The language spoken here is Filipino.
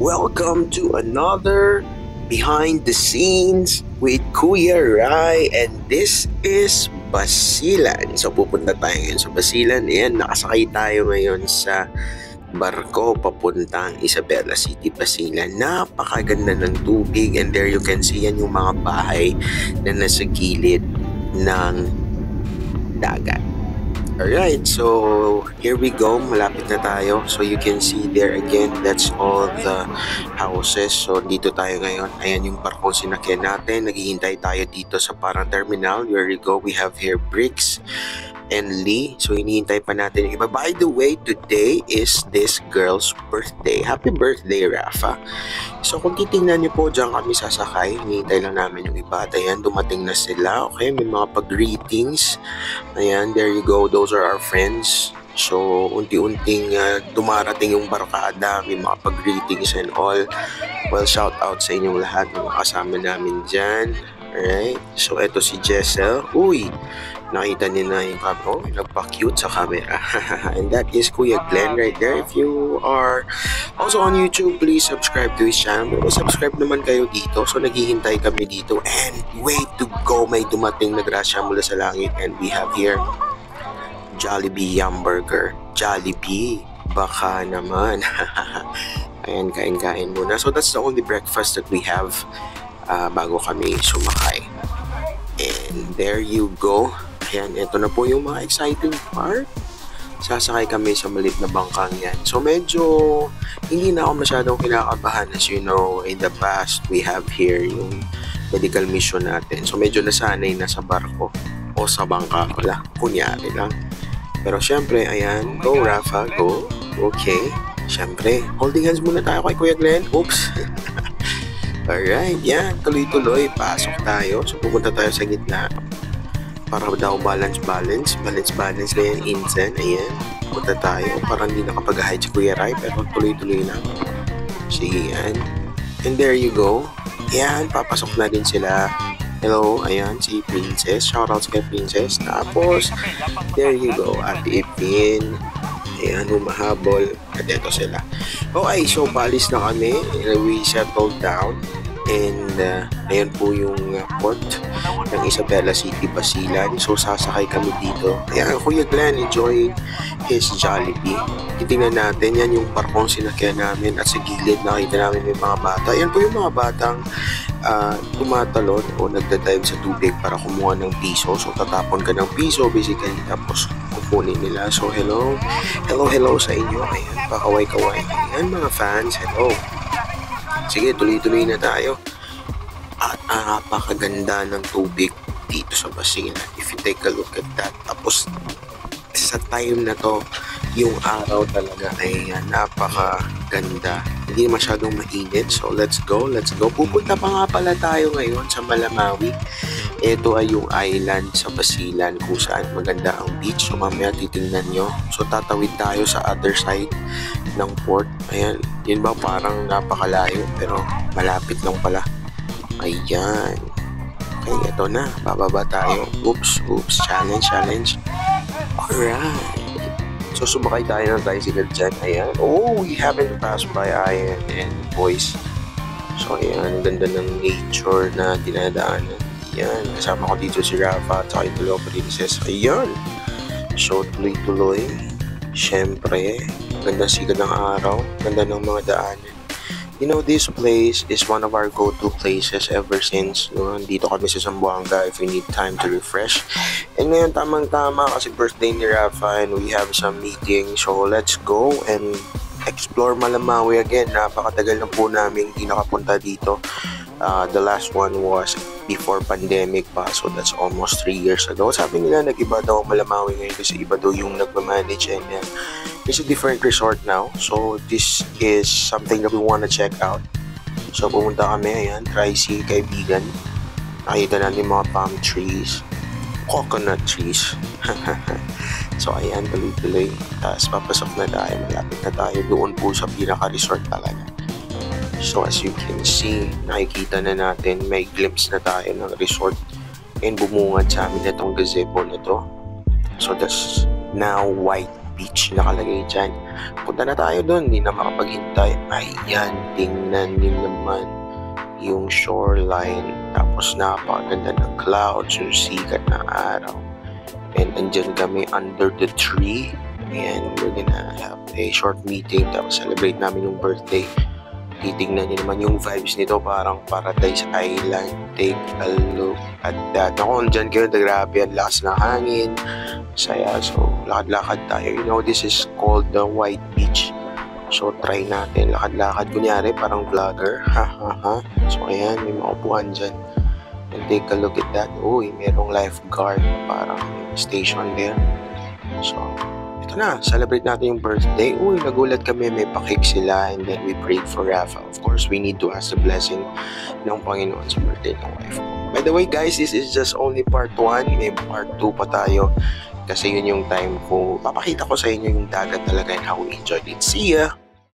Welcome to another behind the scenes with Kuya Rai, and this is Basilan. So pupunta tayo ngayon sa Basilan. Ayan, nakasakay tayo ngayon sa barko papuntang Isabela City, Basilan. Napakaganda ng tubig, and there you can see yan yung mga bahay na nasa gilid ng dagat. Alright, so here we go. Malapit na tayo. So you can see there again, that's all the houses. So dito tayo ngayon. Ayan yung barko sinakyan natin. Naghihintay tayo dito sa parang terminal. Here we go. We have here Bricks and Lee. So hinihintay pa natin yung iba. By the way, today is this girl's birthday. Happy birthday, Rafa. So kung titingnan niyo po, dyan kami sasakay. Hinihintay lang namin yung iba. At ayan, dumating na sila. Okay, may mga pag-greetings. Ayan, there you go. Those are our friends. So unti-unting dumarating yung barkada. May mga pag-greetings and all. Well, shout out sa inyong lahat ng kasama namin dyan. Alright, so eto si Jessel. Uy, nakita niyo na yung kapo, nagpa-cute sa camera. And that is Kuya Glenn right there. If you are also on YouTube, please subscribe to his channel. Subscribe naman kayo dito. So naghihintay kami dito. And way to go, may dumating na grasya mula sa langit. And we have here Jollibee Hamburger. Jollibee, baka naman. Ayan, kain-kain muna. So that's the only breakfast that we have bago kami sumakay. And there you go. Ayan, ito na po yung mga exciting part. Sasakay kami sa maliit na bangkang yan. So medyo hindi na ako masyadong kinakabahan. As you know, in the past, we have here yung medical mission natin. So medyo nasanay na sa barko o sa bangka. Wala, kunyari lang. Pero syempre, ayan, go Rafa, go. Okay. Syempre, holding hands muna tayo kay Kuya Glenn. Oops. Alright, yan, tuloy-tuloy, pasok tayo. So pupunta tayo sa gitna para daw balance na yan, insan, ayan. Punta tayo, parang hindi nakapag-hide si Kuya Rai, pero tuloy-tuloy lang. Sige, yan. And there you go. Yan, papasok na din sila. Hello, ayan, si Princess. Shoutouts kay Princess. Tapos, there you go, Ate Ipin. Ayan, humahabol. At eto sila. Okay, so palis na kami. We settled down. And ayan po yung port ng Isabela City, Basilan. So sasakay kami dito. Ayan, Kuya Glenn enjoying his Jollibee. Titingnan natin, yan yung parkong sinakyan namin. At sa gilid nakita namin may mga bata. Ayan po yung mga batang tumatalon o nagdadive sa tubig para kumuha ng piso. So tatapon ka ng piso basically, tapos kukunin nila. So hello sa inyo. Ayan, pakaway-kaway. Ayan mga fans, hello. Sige, tuloy-tuloy na tayo. At napakaganda ng tubig dito sa Basilan. If you take a look at that. Tapos sa time na to, yung araw talaga ay napakaganda. Hindi masyadong mainit. So let's go. Pupunta pa nga pala tayo ngayon sa Malamawi. Ito ay yung island sa Basilan kung saan maganda ang beach. So mamaya titingnan nyo. So tatawid tayo sa other side ng port. Ayan. Yun ba parang napakalayo pero malapit lang pala. Ayan. Okay, ito na. Bababa tayo. Oops. Challenge. Alright. So sumakay tayo ng tricycle dyan. Ayan. Oh, we haven't passed by Ayan and boys. So ayan, ganda ng nature na dinadaanan. Ayan, kasama ko dito si Rafa at saka yung dalawa princess. Ayan. So tuloy-tuloy. Siyempre, ganda sikat ng araw. Ganda ng mga daanan. You know, this place is one of our go-to places ever since dito kami sa Zamboanga if we need time to refresh. And ngayon tamang-tama kasi birthday ni Rafa and we have some meeting. So let's go and explore Malamawi again. Napakatagal na po namin hindi nakapunta dito. The last one was before pandemic pa, so that's almost 3 years ago. Sabi nila nag-iba daw Malamawi ngayon kasi iba daw yung nagmamanage and it's a different resort now. So this is something that we want to check out. So pumunta kami, ayan, Tri-C, kaibigan. Nakita natin mga palm trees, coconut trees. So ayan, tuloy-tuloy. Tapos papasok na tayo, malapit na tayo doon po sa pinaka-resort talaga. So as you can see, nakikita na natin, may glimpse na tayo ng resort and bumungad sa amin itong gazebo na to. So that's now white Beach nakalagay dyan. Punta na tayo doon, hindi na makapaghintay. Ayan, tingnan nyo naman yung shoreline. Tapos napakaganda ng clouds, yung sikat ng araw. And andyan kami under the tree. And we're gonna have a short meeting. Tapos celebrate namin yung birthday. Titignan nyo naman yung vibes nito, parang Paradise Island. Take a look at that. Ako, andyan kayo, grabe, ang lakas ng hangin. Saya, so lakad-lakad tayo. You know, this is called the White Beach. So try natin, lakad-lakad. Kunyari, parang vlogger. So ayan, may mga upuan dyan. And take a look at that. Uy, merong lifeguard, parang station there. So, ito na, celebrate natin yung birthday. Uy, nagulat kami, may pa-cake sila, and then we prayed for Rafa. Of course, we need to ask the blessing ng Panginoon sa birthday ng wife ko. By the way guys, this is just only part 1. May part 2 pa tayo. Kasi yun yung time ko, papakita ko sa inyo yung dagat talaga and how we enjoyed it. See ya!